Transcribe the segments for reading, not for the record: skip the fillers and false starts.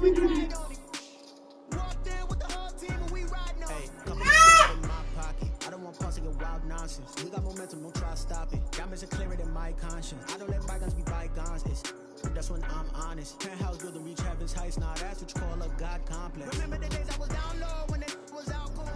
We got momentum, don't try to stop it. Diamonds are clearer than my conscience. I don't let bygones be bygones. That's when I'm honest. Penthouse building, reach heaven's heights. Now that's what you call a God complex. Remember the days I was down low when it was out cold.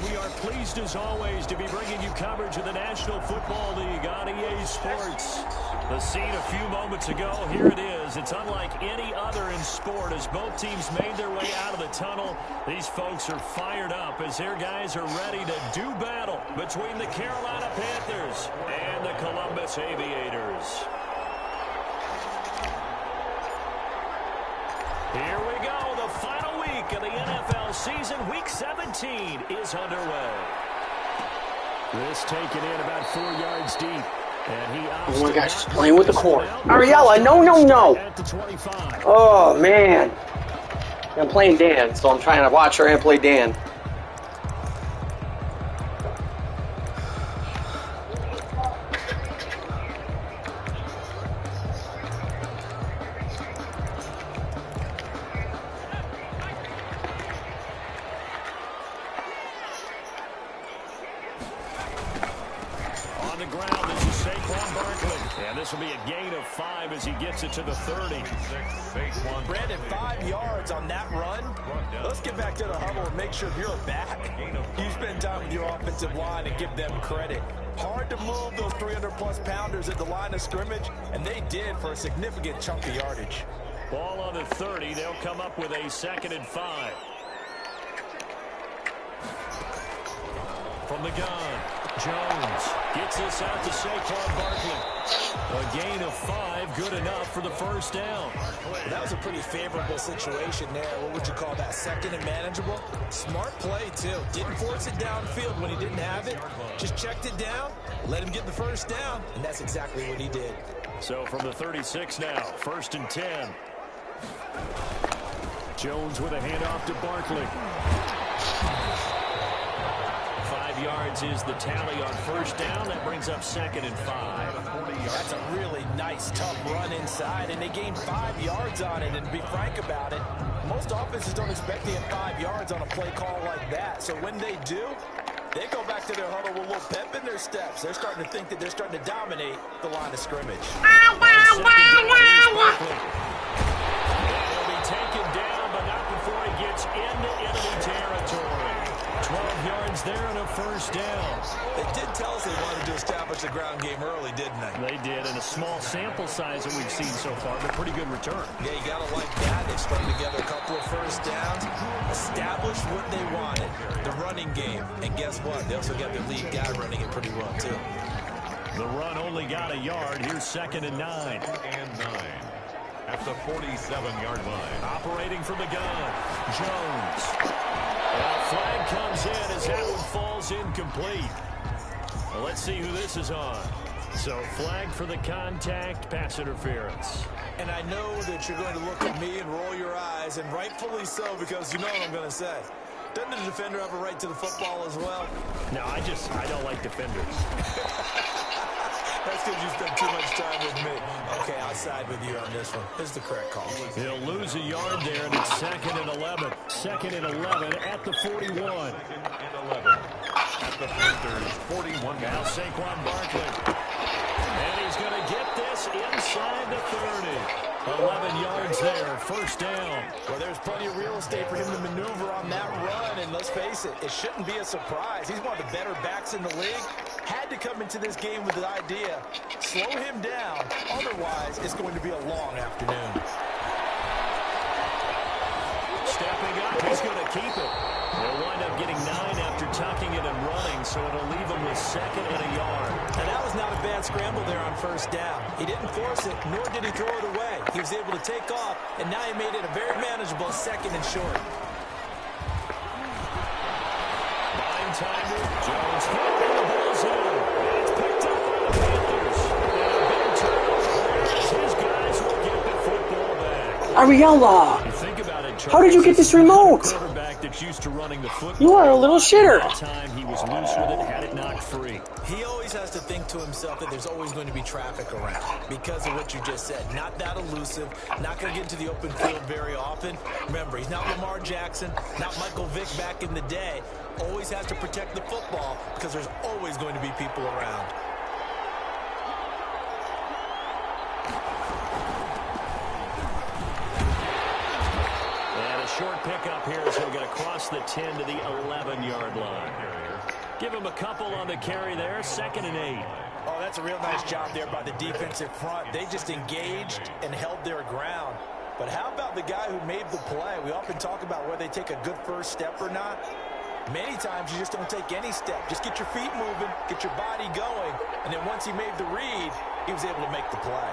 We are pleased as always to be bringing you coverage of the National Football League on EA Sports. The scene a few moments ago, here it is. It's unlike any other in sport as both teams made their way out of the tunnel. These folks are fired up as their guys are ready to do battle between the Carolina Panthers and the Columbus Aviators. Here we go. The final week of the NFL season, Week 17, is underway. This taken in about 4 yards deep. And he oh my gosh, he's playing with the cord. Ariella, no. Oh, man. I'm playing Dan, so I'm trying to watch her and play Dan. This will be a gain of 5 as he gets it to the 30. Brandon, 5 yards on that run. Let's get back to the huddle and make sure you're back. You spend time with your offensive line and give them credit. Hard to move those 300-plus pounders at the line of scrimmage, and they did for a significant chunk of yardage. Ball on the 30. They'll come up with a 2nd and 5. From the gun, Jones gets this out to Saquon Barkley. A gain of 5, good enough for the first down. That was a pretty favorable situation there. What would you call that, 2nd and manageable? Smart play, too. Didn't force it downfield when he didn't have it. Just checked it down, let him get the first down, and that's exactly what he did. So from the 36 now, 1st and 10. Jones with a handoff to Barkley. 5 yards is the tally on first down. That brings up 2nd and 5. That's a really nice, tough run inside, and they gained 5 yards on it. And to be frank about it, most offenses don't expect to get 5 yards on a play call like that. So when they do, they go back to their huddle with a little pep in their steps. They're starting to think that they're starting to dominate the line of scrimmage. He'll be taken down, but not before he gets into enemy territory. 12 yards there and a first down. They did tell us they wanted to establish the ground game early, didn't they? They did, and a small sample size that we've seen so far, but pretty good return. Yeah, you got to like that. They've strung together a couple of first downs, established what they wanted, the running game. And guess what? They also got their lead guy running it pretty well, too. The run only got a yard. Here's 2nd and 9. And 9. At the 47-yard line. Operating from the gun, Jones. Well, flag comes in as that one falls incomplete. Well, let's see who this is on. So, flag for the contact, pass interference. And I know that you're going to look at me and roll your eyes, and rightfully so, because you know what I'm going to say. Doesn't the defender have a right to the football as well? No, I don't like defenders. That's because you spend too much time with me. Okay, I'll side with you on this one. This is the correct call. He'll lose a yard there, and it's 2nd and 11. 2nd and 11 at the 41. 2nd and 11 at the Panthers' 41. Now Saquon Barkley. And he's going to get this inside the 30. 11 yards there, first down. Well, there's plenty of real estate for him to maneuver on that run, and let's face it, it shouldn't be a surprise. He's one of the better backs in the league. Had to come into this game with the idea, slow him down, otherwise it's going to be a long afternoon. Stepping up, he's going to keep it. They'll wind up getting 9 after tucking it and running, so it'll leave him with 2nd and a yard. And that was not a bad scramble there on first down. He didn't force it, nor did he throw it away. He was able to take off, and now he made it a very manageable 2nd and short. Buying time with Jones. The ball's in. It's picked up by the Panthers. And a big turnover. His guys will get the football back. Ariella! You think about it, How did you get this remote? Quarterback that's used to running the football. You are a little shitter. That time he was loose with it, had it knocked free. He always has to think to himself that there's always going to be traffic around because of what you just said. Not that elusive, not going to get into the open field very often. Remember, he's not Lamar Jackson, not Michael Vick back in the day. Always has to protect the football because there's always going to be people around. And a short pickup here as he'll get across the 10 to the 11-yard line. Give him a couple on the carry there, 2nd and 8. Oh, that's a real nice job there by the defensive front. They just engaged and held their ground. But how about the guy who made the play? We often talk about whether they take a good first step or not. Many times you just don't take any step. Just get your feet moving, get your body going, and then once he made the read, he was able to make the play.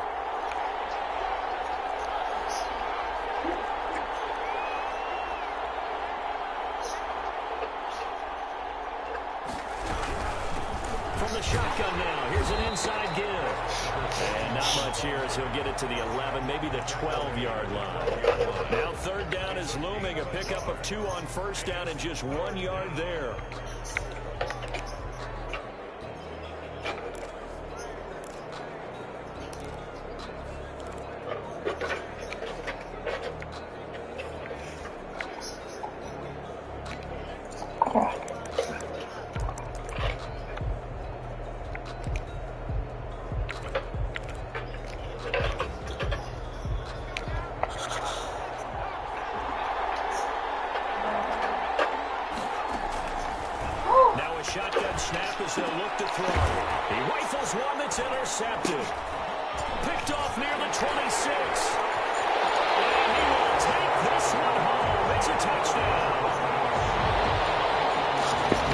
From the shotgun now, here's an inside give. And not much here as he'll get it to the 11, maybe the 12-yard line. Now 3rd down is looming, a pickup of 2 on 1st down and just 1 yard there. Shotgun snap as they'll look to throw. He rifles one that's intercepted. Picked off near the 26. And he will take this one home. It's a touchdown.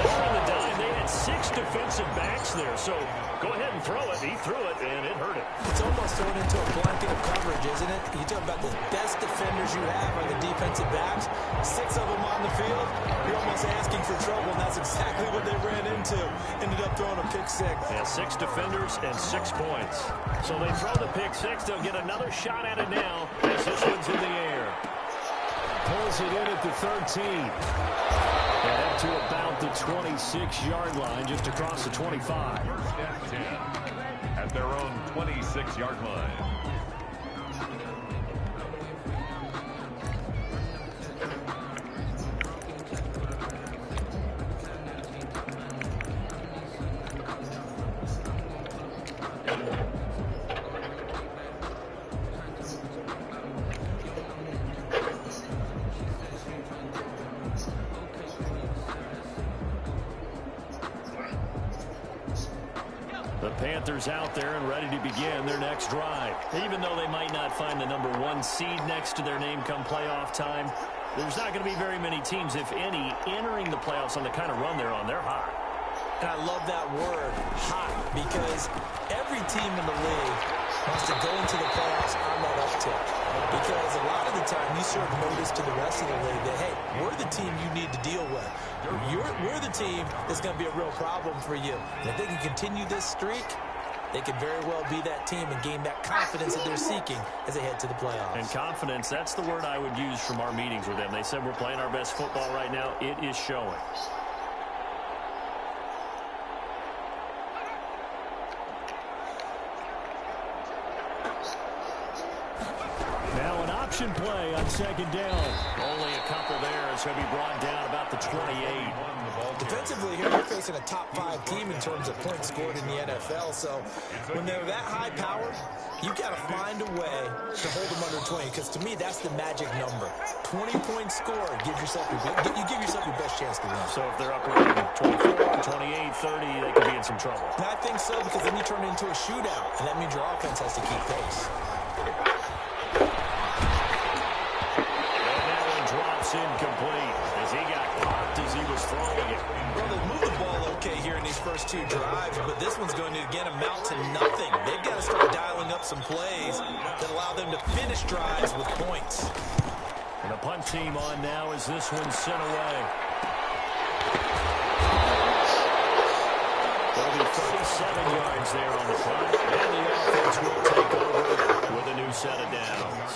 There on the dime, they had 6 defensive backs there. So go ahead and throw it. He threw it, and it hurt him. It's almost thrown into a blanket of coverage, isn't it? You talk about the best defenders you have are the defensive backs. 6 of them on the field. You're almost asking for trouble, and that's exactly what they ran into. Ended up throwing a pick 6. Yeah, 6 defenders and 6 points. So they throw the pick 6. They'll get another shot at it now as this one's in the air. Pulls it in at the 13. And up to about the 26-yard line, just across the 25. 1st and 10 at their own 26-yard line. The Panthers out there and ready to begin their next drive. Even though they might not find the number 1 seed next to their name come playoff time, there's not going to be very many teams, if any, entering the playoffs on the kind of run they're on. They're hot. And I love that word, hot, because every team in the league wants to go into the playoffs on that uptick. Because a lot of the time you serve notice to the rest of the league that, hey, we're the team you need to deal with. We're the team that's going to be a real problem for you. And if they can continue this streak, they could very well be that team and gain that confidence that they're seeking as they head to the playoffs. And confidence, that's the word I would use from our meetings with them. They said we're playing our best football right now. It is showing. Now an option play on 2nd down. Only a couple there as he'll be brought down about the 28. Defensively here, you're facing a top 5 team in terms of points scored in the NFL. So when they're that high powered, you got to find a way to hold them under 20. Because to me, that's the magic number. 20 points scored. You give yourself your best chance to win. So if they're up around 24, 28, 30, they could be in some trouble. And I think so, because then you turn it into a shootout. And that means your offense has to keep pace. Incomplete as he got popped as he was throwing it. Well, they moved the ball okay here in these first 2 drives, but this one's going to, again, amount to nothing. They've got to start dialing up some plays that allow them to finish drives with points. And the punt team on now as this one's sent away. There'll be 37 yards there on the punt, and the offense will take over with a new set of downs.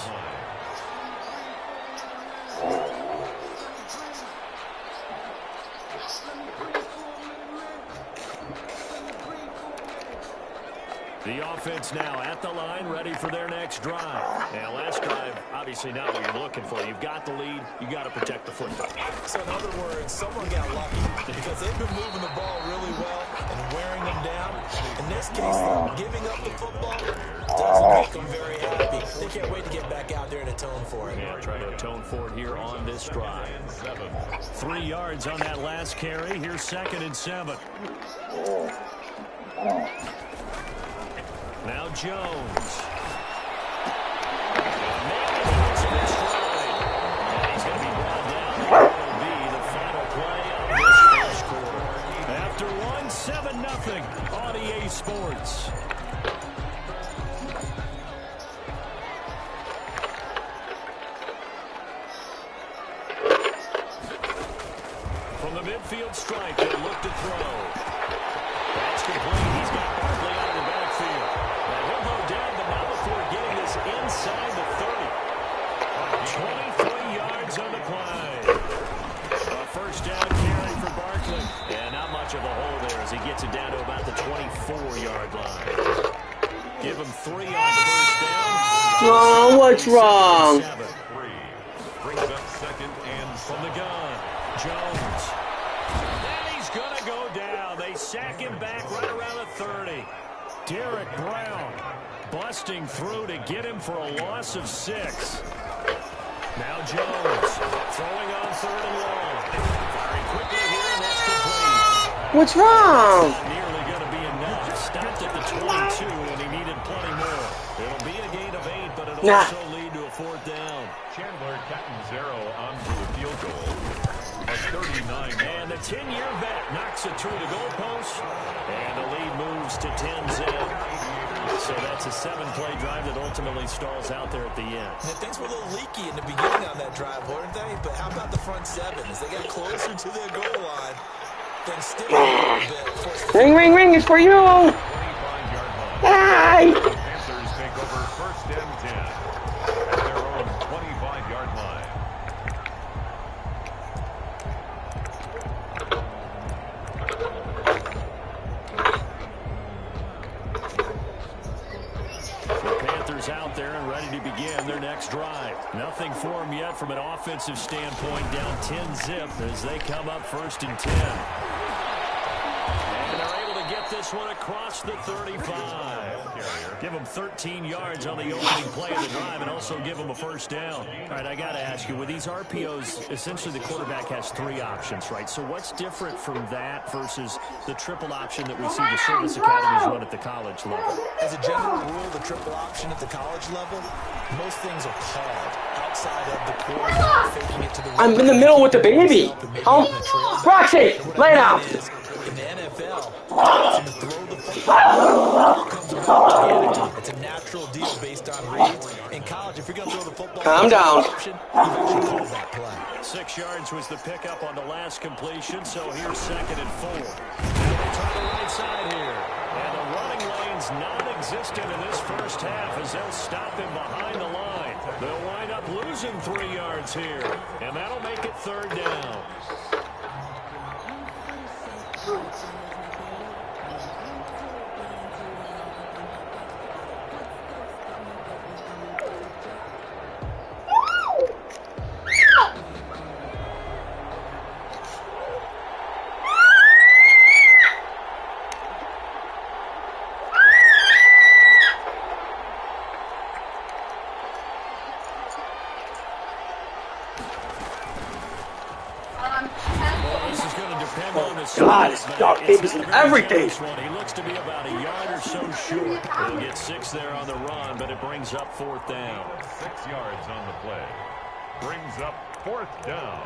The offense now at the line, ready for their next drive. And last drive, obviously not what you're looking for. You've got the lead. You got to protect the football. So in other words, someone got lucky because they've been moving the ball really well and wearing them down. In this case, giving up the football doesn't make them very happy. They can't wait to get back out there and atone for it. Yeah, try to atone for it here on this drive. 3 yards on that last carry. Here's 2nd and 7. Now Jones. And he's going to be brought down. That will be the final play of this first quarter. After 1-7-0 on EA Sports. From the midfield stripe, they look to throw. That's complete. He's got Barkley out of the backfield. Now he'll go down, but not before getting this inside the 30. 23 yards on the play. A first down carry for Barkley. And not much of a hole there as he gets it down to about the 24-yard line. Give him 3 on first down. Oh, what's wrong? Brings up 2nd and from the gun. Jones. And he's going to go down. They sack him back right around the 30. Derek Brown busting through to get him for a loss of 6. Now Jones throwing on 3rd and long. Firing quickly here, and that's complete. What's wrong? Nearly going to be enough. Stopped at the 22, and he needed plenty more. It'll be a gain of 8, but it'll also lead to a 4th down. Chandler Catanzaro onto the field goal. A 39. And the 10-year vet knocks it through the goalpost, and the lead moves to 10-zip. So that's a 7-play drive that ultimately stalls out there at the end. Yeah, things were a little leaky in the beginning on that drive, weren't they? But how about the front 7? As they got closer to their goal line, then still a little bit. Ring, ring, ring, it's for you. 25-yard line. Hey. The Panthers take over 1st and 10 at their own 25-yard line. Out there and ready to begin their next drive. Nothing for them yet from an offensive standpoint, down 10-zip as they come up 1st and 10. And they're able to get this one across the 35. Give them 13 yards on the opening play of the drive and also give them a 1st down. All right, I got to ask you, with these RPOs, essentially the quarterback has 3 options, right? So what's different from that versus the triple option that we see the service academies run at the college level? As a general rule, the triple option at the college level, most things are called outside of the quarterback faking it to the I'm in the middle with the baby. Roxy, lay down. In the NFL, the option to throw the football comes about organically. It's a natural deal based on reads. In college, if you're going to throw the football, Calm down. option, you eventually call that play. 6 yards was the pickup on the last completion, so here's 2nd and 4. Now they try the right side here. And the running lane's non-existent in this first half as they'll stop him behind the line. They'll wind up losing 3 yards here, and that'll make it 3rd down. God, it's got babies and everything. He looks to be about a yard or so short. He'll get 6 there on the run, but it brings up 4th down. 6 yards on the play. Brings up 4th down.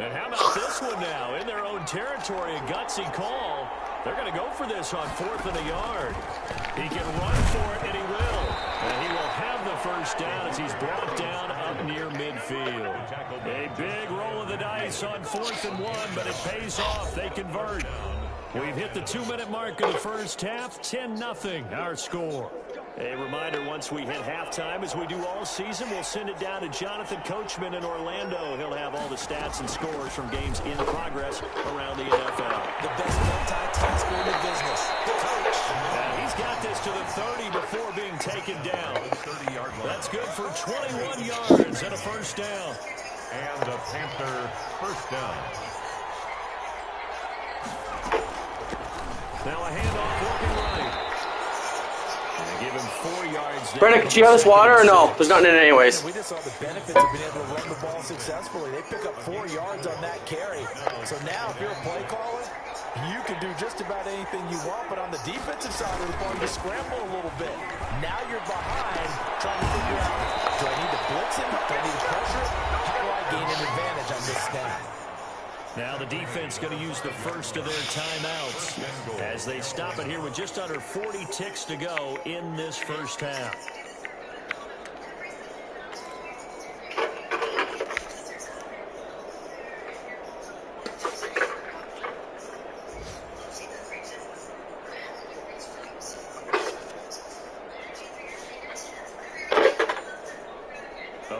And how about this one now? In their own territory, a gutsy call. They're going to go for this on 4th and a yard. He can run for it, and he will. And he will have the 1st down as he's brought down up near midfield. A big roll of the dice on 4th and 1, but it pays off. They convert. We've hit the 2-minute mark of the first half. 10-0 our score. A reminder, once we hit halftime, as we do all season, we'll send it down to Jonathan Coachman in Orlando. He'll have all the stats and scores from games in progress around the NFL. The best multitasker in the business, the coach. And he's got this to the 30 before being taken down. 30-yard line. That's good for 21 yards and a first down. And a Panther first down. Now a handoff working right. Give him 4 yards. Brennan, do you have this water or no? There's nothing in it anyways. We just saw the benefits of being able to run the ball successfully. They pick up 4 yards on that carry. So now if you're a play caller, you can do just about anything you want. But on the defensive side of the ball, you scramble a little bit. Now you're behind trying to figure out, do I need to blitz him? Do I need to pressure it? How do I gain an advantage on this snap? Now the defense going to use the first of their timeouts as they stop it here with just under 40 ticks to go in this first half.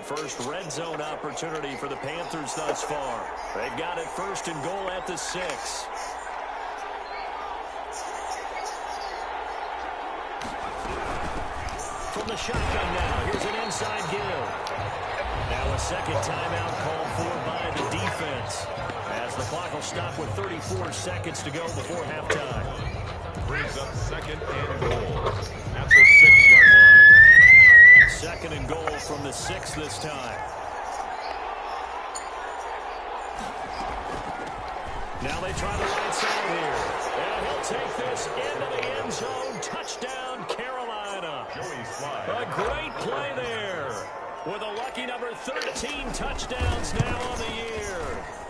First red zone opportunity for the Panthers thus far. They've got it first and goal at the 6. From the shotgun now, here's an inside give. Now a second timeout called for by the defense, as the clock will stop with 34 seconds to go before halftime. Brings up second and goal at the 6-yard line. Second and goal from the 6 this time. Now they try the right side here. And he'll take this into the end zone. Touchdown, Carolina. A great play there. With a lucky number 13 touchdowns now on the year.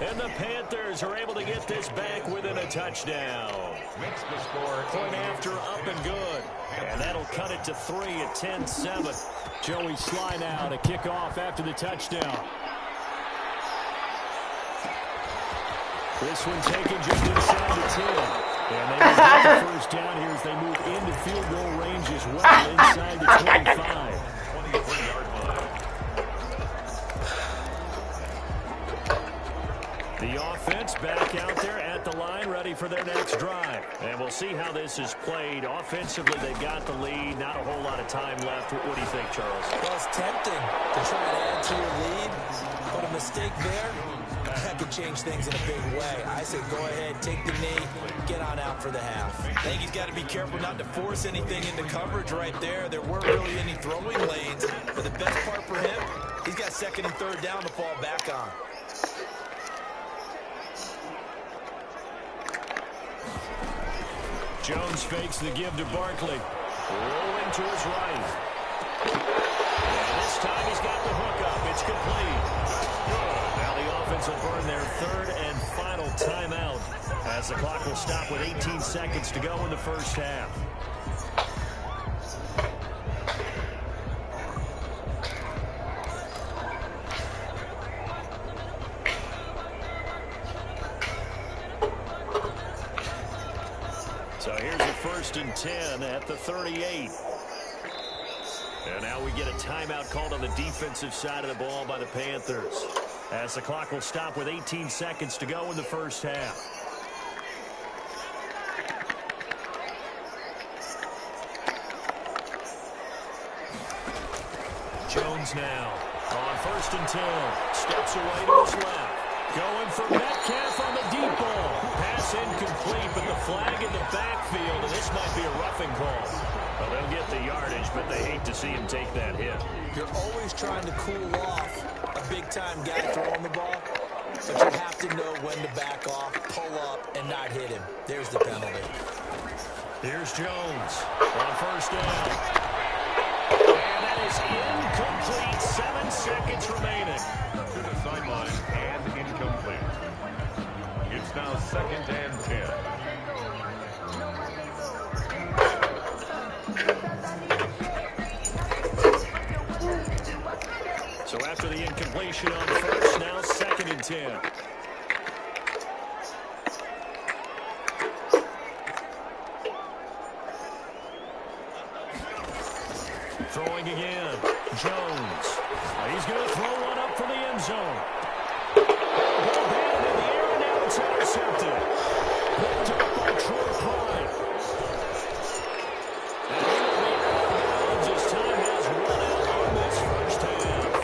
And the Panthers are able to get this back within a touchdown. Makes the score Point after up and good. And that'll cut it to 3 at 10-7. Joey Sly now to kick off after the touchdown. This one taken just inside the 10. And they will get the first down here as they move into field goal range as well inside the 25. 23-yard line. The offense back out there at the line, ready for their next drive. And we'll see how this is played. Offensively, they've got the lead. Not a whole lot of time left. What do you think, Charles? Well, it's tempting to try and add to your lead, but a mistake there, that could change things in a big way. I say go ahead, take the knee, get on out for the half. I think he's got to be careful not to force anything into coverage right there. There weren't really any throwing lanes, but the best part for him, he's got second and third down to fall back on. Jones fakes the give to Barkley. Rolling to his right. And this time he's got the hook up. It's complete. Now the offense will burn their third and final timeout as the clock will stop with 18 seconds to go in the first half. So here's a 1st and 10 at the 38. And now we get a timeout called on the defensive side of the ball by the Panthers, as the clock will stop with 18 seconds to go in the first half. Jones now on 1st and 10. Steps away to his left. Going for Metcalf on the deep ball. Pass incomplete, but the flag in the backfield, and this might be a roughing call. Well, they'll get the yardage, but they hate to see him take that hit. You're always trying to cool off a big-time guy throwing the ball, but you have to know when to back off, pull up, and not hit him. There's the penalty. Here's Jones on 1st down. And that is incomplete. 7 seconds remaining. To the sideline and incomplete. It's now 2nd and 10. So after the incompletion on 1st, now 2nd and 10. Throwing again. Jones. He's going to throw one up for the end zone. Ball batted in the air, and now it's intercepted. Picked up by Troy Pride. And this time has run out on this first half.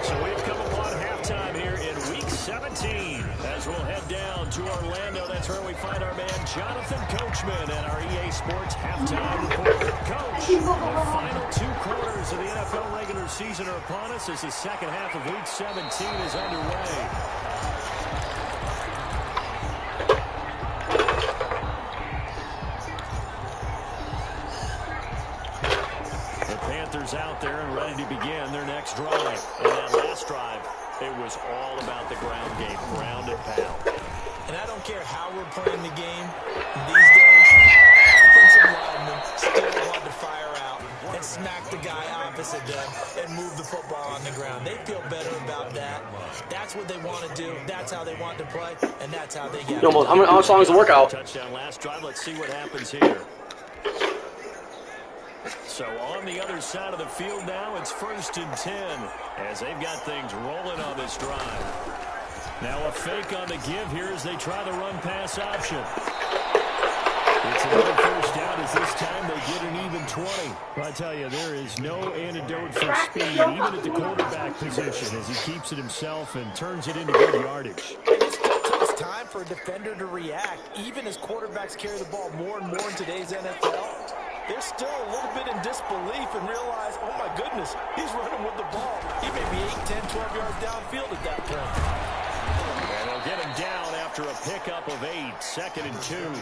So we've come upon halftime here in Week 17. As we'll head down to Orlando, that's where we find our man Jonathan Coachman and our EA Sports halftime report. Coach, the final 2 quarters of the NFL regular season are upon us as the second half of Week 17 is underway. The Panthers out there and ready to begin their next drive. And that last drive, it was all about the ground game, ground and pound. And I don't care how we're playing the game these days, offensive linemen still want to fire out and smack the guy opposite them and move the football on the ground. They feel better about that. That's what they want to do. That's how they want to play, and that's how they get it. How much long is the workout? Touchdown last drive. Let's see what happens here. So on the other side of the field now, it's 1st and 10 as they've got things rolling on this drive. Now a fake on the give here as they try the run-pass option. It's another first down as this time they get an even 20. I tell you, there is no antidote for speed, even at the quarterback position, as he keeps it himself and turns it into good yardage. It still takes time for a defender to react, even as quarterbacks carry the ball more and more in today's NFL. They're still a little bit in disbelief and realize, oh my goodness, he's running with the ball. He may be 8, 10, 12 yards downfield at that point. And they'll get him down after a pickup of 8, 2nd and 2.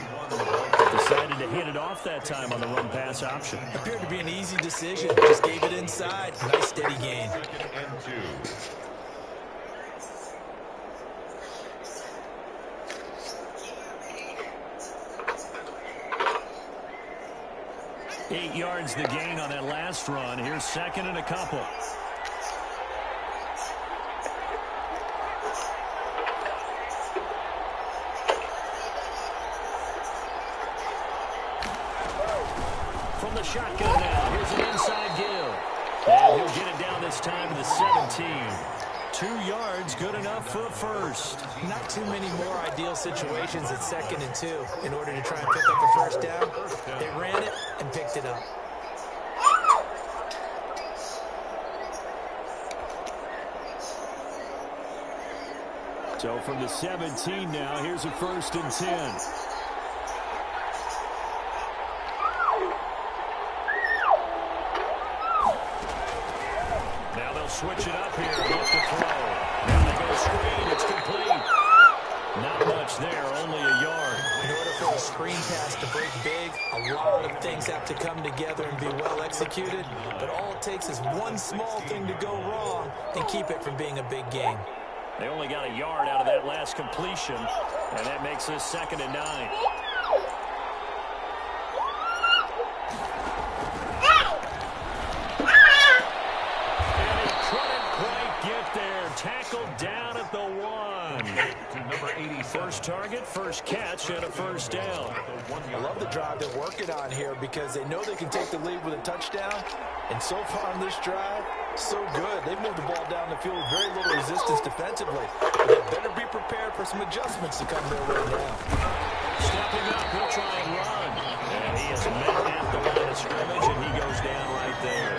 Decided to hit it off that time on the run-pass option. Appeared to be an easy decision. Just gave it inside. Nice steady gain. 2nd and 2. 8 yards the gain on that last run. Here's 2nd and a couple. From the shotgun now, here's an inside give. And he'll get it down this time to the 17. 2 yards, good enough for a first. Not too many more ideal situations at 2nd and 2 in order to try and pick up a first down. They ran it and picked it up. So from the 17 now, here's a 1st and 10. Switch it up here. Look to throw. Now they go screen. It's complete. Not much there. Only a yard. In order for a screen pass to break big, a lot of things have to come together and be well executed. But all it takes is one small thing to go wrong and keep it from being a big game. They only got a yard out of that last completion, and that makes this 2nd and 9. Tackled down at the 1. To number 80. First target, first catch, and a first down. I love the drive they're working on here because they know they can take the lead with a touchdown. And so far on this drive, so good. They've moved the ball down the field with very little resistance defensively. But they better be prepared for some adjustments to come their way now. Stepping up, he'll try and run. And he is met at the line of scrimmage, and he goes down right there.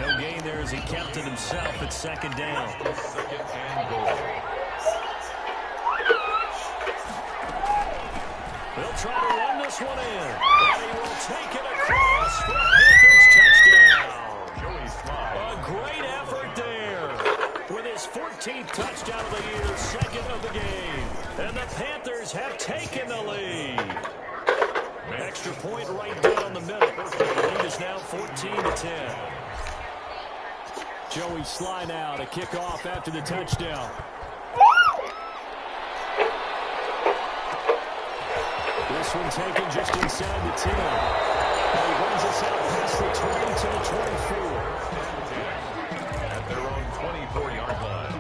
No gain there as he kept it himself at 2nd down. 2nd and goal. He'll try to run this one in. And he will take it across for a Panthers touchdown. Joey Slye. A great effort there. With his 14th touchdown of the year, 2nd of the game. And the Panthers have taken the lead. Extra point right down the middle. The lead is now 14-10. Joey Slye now to kick off after the touchdown. This one taken just inside the 10. And he brings us out past the 20 to the 24. At their own 24-yard line.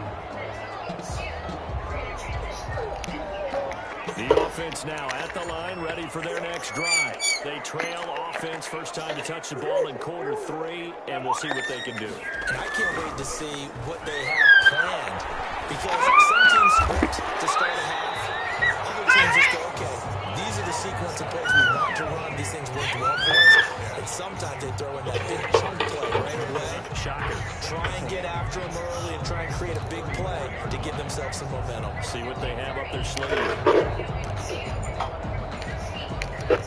The offense now at the line, ready for their next drive. They trail offense, first time to touch the ball in quarter 3, and we'll see what they can do. And I can't wait to see what they have planned, because some teams script to start a half, other teams just go, okay, these are the sequence of plays we want to run, these things work well for us, and sometimes they throw in that big chunk play right away. Shocker. Try and get after them early and try and create a big play to give themselves some momentum. See what they have up their sleeve.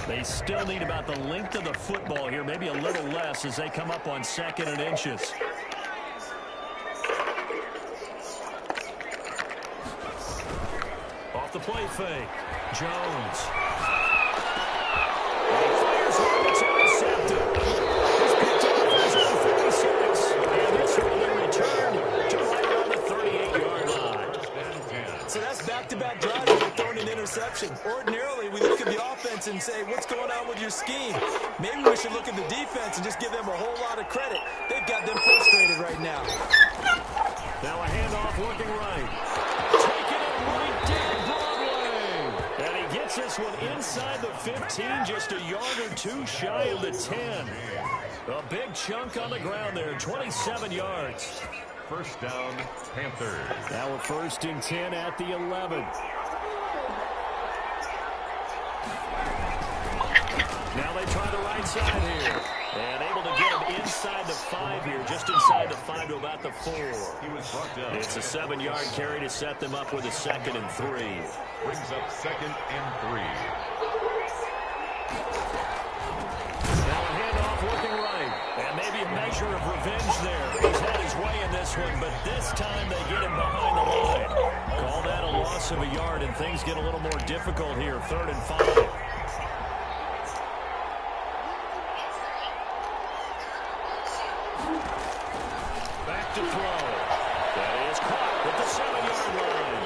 They still need about the length of the football here, maybe a little less as they come up on 2nd and inches. Off the play fake. Jones. He fires one. It's intercepted. He's picked up for his own 46. And this will be returned to right around the 38-yard line. So that's back-to-back drives and they're throwing an interception. Ordinarily, we look at the offense and say, what's going on with your scheme? Maybe we should look at the defense and just give them a whole lot of credit. They've got them frustrated right now. Now a handoff looking right. Taking it right down Broadway. And he gets this one inside the 15, just a yard or two shy of the 10. A big chunk on the ground there, 27 yards. First down, Panthers. Now a 1st and 10 at the 11. Now they try the right side here. And able to get him inside the 5 here, just inside the 5 to about the 4. He was brought down. It's a 7-yard carry to set them up with a 2nd and 3. Brings up 2nd and 3. Now a handoff looking right. And maybe a measure of revenge there. He's had his way in this one, but this time they get him behind the line. Call that a loss of a yard, and things get a little more difficult here. 3rd and 5. Back to throw. That is caught at the 7-yard line.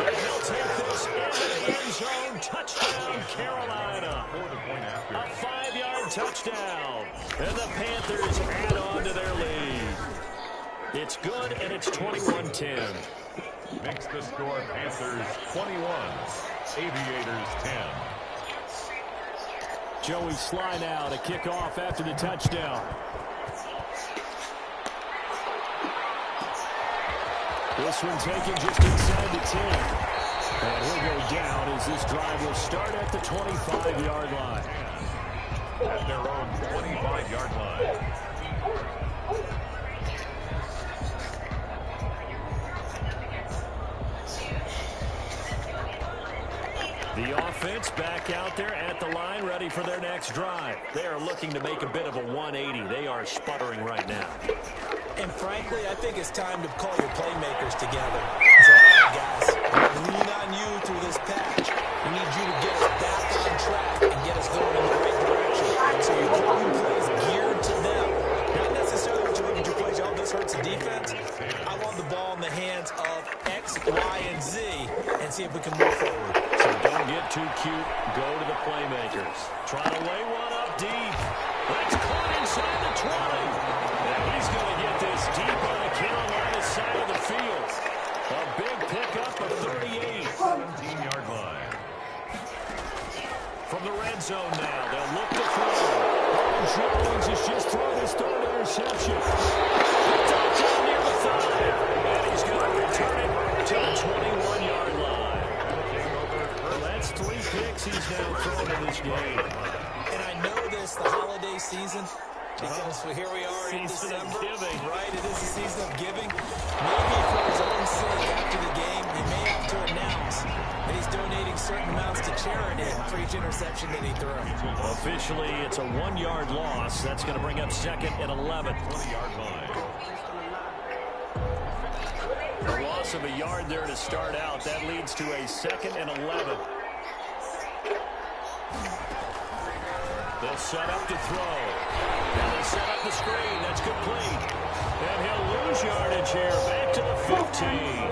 And he'll take this into the end zone. Touchdown, Carolina. A 5-yard touchdown. And the Panthers add on to their lead. It's good, and it's 21-10. Makes the score Panthers 21, Aviators 10. Joey Sly now to kick off after the touchdown. This one taken just inside the 10. And he'll go down as this drive will start at the 25-yard line. At their own 25-yard line. The offense back out there at the line, ready for their next drive. They are looking to make a bit of a 180. They are sputtering right now. And frankly, I think it's time to call your playmakers together. So, all right, guys, lean on you through this patch. We need you to get us back on track and get us going in the right direction. So you call your plays geared to them. Not necessarily what you look at your plays, oh, this hurts the defense. I want the ball in the hands of X, Y, and Z and see if we can move forward. So don't get too cute. Go to the playmakers. Trying to lay one up deep. That's caught inside the 20. And he's going to get this deep on the Carolina side of the field. A big pickup of 38. 17-yard line. From the red zone now, they'll look to throw. Jones has just thrown his 3rd interception. Touchdown near the 5. And he's going to return it to the 21-yard line. Well, that's 3 picks he's now thrown in this game. And I know this, the holiday season, because here we are in Season of December. giving. Right, it is the season of giving. Maybe for his own sake after the game, he may have to announce that he's donating certain amounts to charity for each interception that he threw. Officially, it's a 1-yard loss. That's going to bring up 2nd and 11. 20-yard line. A loss of a yard there to start out. That leads to a 2nd and 11. They'll set up to throw. And they set up the screen. That's complete. And he'll lose yardage here. Back to the 15.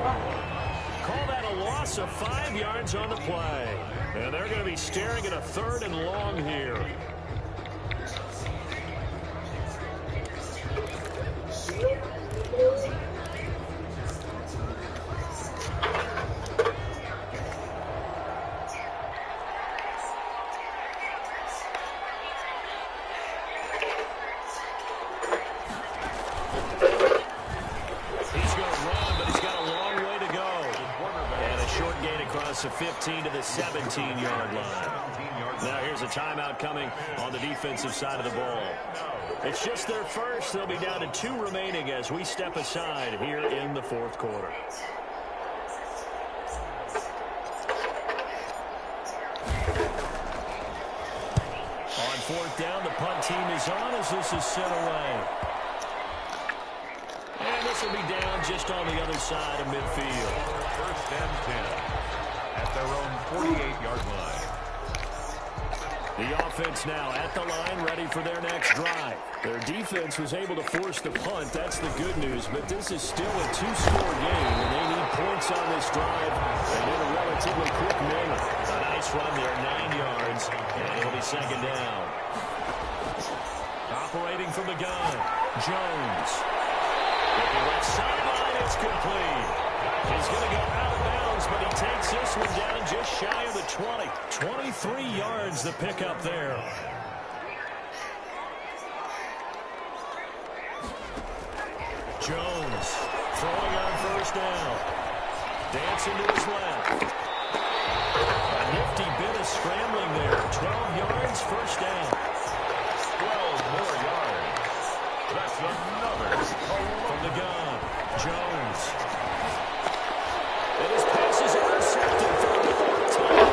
Call that a loss of 5 yards on the play. And they're going to be staring at a 3rd and long here. loss of 15 to the 17-yard line. Now here's a timeout coming on the defensive side of the ball. It's just their first. They'll be down to 2 remaining as we step aside here in the fourth quarter. On fourth down, the punt team is on as this is sent away. And this will be down just on the other side of midfield. First and 10 at their own 48-yard line. The offense now at the line, ready for their next drive. Their defense was able to force the punt. That's the good news. But this is still a 2-score game, and they need points on this drive and in a relatively quick manner. A nice run there, 9 yards, and it'll be second down. Operating from the gun, Jones. With the left sideline, it's complete. He's going to go out of bounds, but he takes this one down just shy of the 20. 23 yards the pickup there. Jones throwing on first down. Dancing to his left. A nifty bit of scrambling there. 12 yards, first down. 12 more yards. That's another from the gun. Jones. And his pass is intercepted for the 4th time.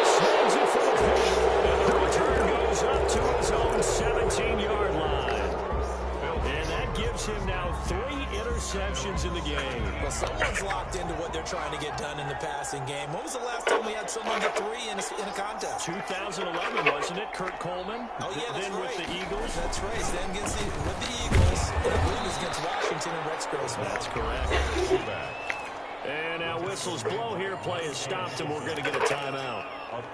Snags it for the pitch. And the return goes up to his own 17-yard line. And that gives him now 3 interceptions in the game. Well, someone's locked into what they're trying to get done in the passing game. When was the last time we had someone get 3 in a contest? 2011, wasn't it? Kurt Coleman. Oh, yeah, that's then right. with the Eagles. That's right. Then gets with the Eagles. And I believe it was against Washington and Rex Grossman. That's correct. And now whistles blow here. Play is stopped, and we're going to get a timeout.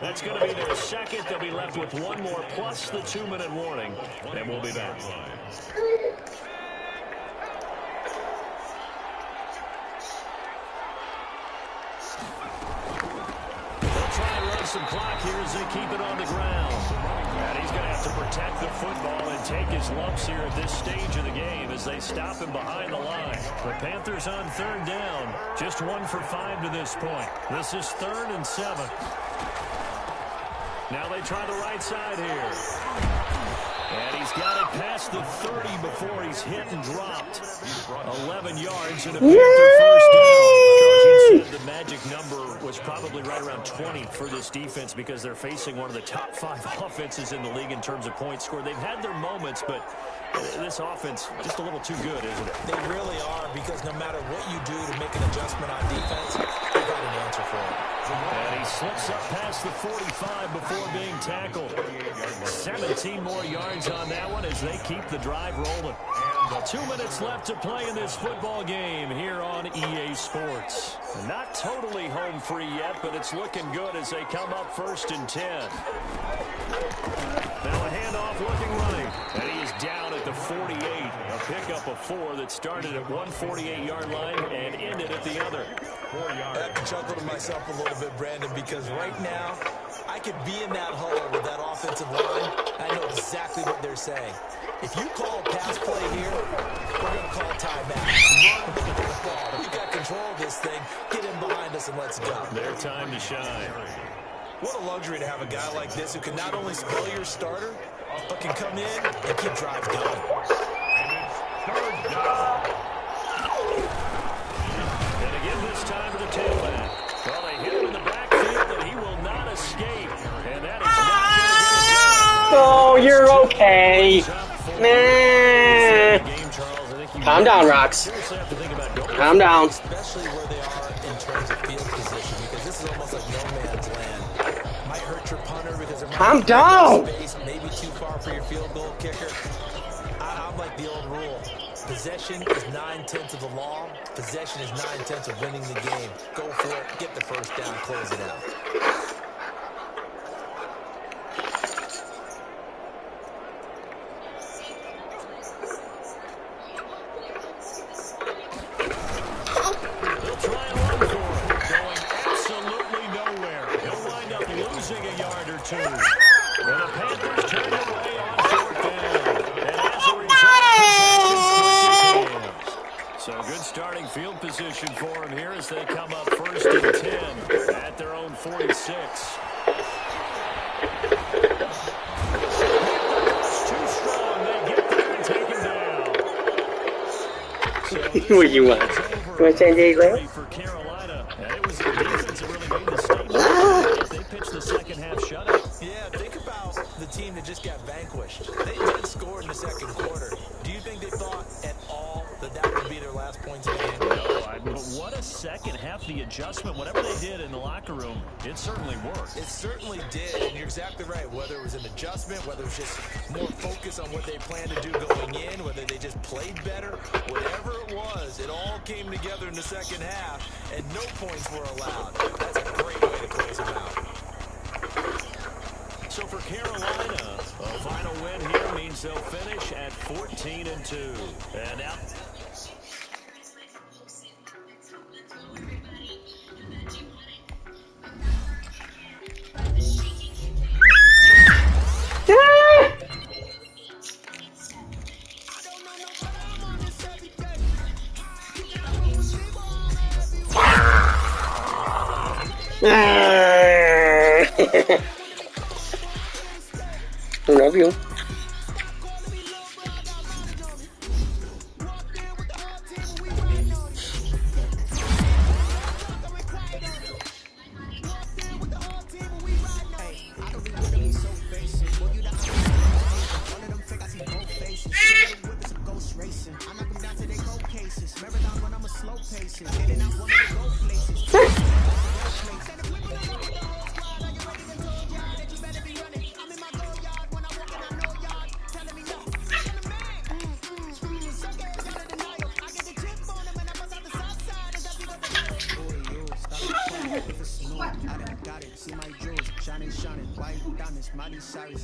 That's going to be their second. They'll be left with 1 more plus the 2-minute warning, and we'll be back. Some clock here as they keep it on the ground. And he's going to have to protect the football and take his lumps here at this stage of the game as they stop him behind the line. The Panthers on 3rd down. Just 1 for 5 to this point. This is 3rd and 7. Now they try the right side here. And he's got it past the 30 before he's hit and dropped. 11 yards and a Panther first down. Coach, said the magic number was probably right around 20 for this defense because they're facing one of the top 5 offenses in the league in terms of points scored. They've had their moments, but this offense just a little too good, isn't it? They really are, because no matter what you do to make an adjustment on defense, they've got an answer for it. And he slips up past the 45 before being tackled. 17 more yards on that one as they keep the drive rolling. 2 minutes left to play in this football game here on EA Sports. Not totally home free yet, but it's looking good as they come up 1st and 10. Now a handoff looking right. And he is down at the 48. A pickup of 4 that started at 148-yard line and ended at the other. 4 yards. I have to chuckle to myself a little bit, Brandon, because right now I could be in that huddle with that offensive line. I know exactly what they're saying. If you call a pass play here, we're going to call timeout. We've got control of this thing. Get in behind us and let's go. Their time to shine. What a luxury to have a guy like this who can not only spell your starter, but can come in and keep drives going. And it's 3rd down. And again this time to the tailback. Well, they hit him in the backfield, and he will not escape. And that is not going to get it done. Oh, you're okay. Nah. Calm down, Rox. Calm down. Especially where they are in terms of field position, because this is almost like no man's land. Might hurt your punter because it might Calm down. Space, maybe too far for your field goal kicker. I'm like the old rule. Possession is 9/10 of the law. Possession is 9/10 of winning the game. Go for it. Get the first down. Close it out. So good starting field position for him here as they come up 1st and 10. 46. Too strong. They get there and take him down. What you want? You want San Diego? For Carolina, and it was their defense that really made the statement. They pitched the second half shutout. Yeah, think about the team that just got vanquished. They did score in the second quarter. Do you think they thought at all that that would be their last points of the game? No, but what a second half. The adjustment, whatever they did in the locker room, it certainly worked. It certainly did, and you're exactly right. Whether it was an adjustment, whether it was just more focus on what they planned to do going in, whether they just played better, whatever it was, it all came together in the second half, and no points were allowed. That's a great way to close them out. So for Carolina, a final win here means they'll finish at 14-2. And now... Love you.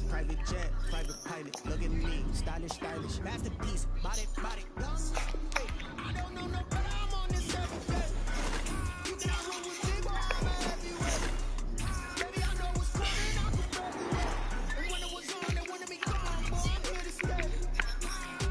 Private jet, private pilot, look at me, stylish, masterpiece, body, I don't know no, but I'm on this every day. You cannot run with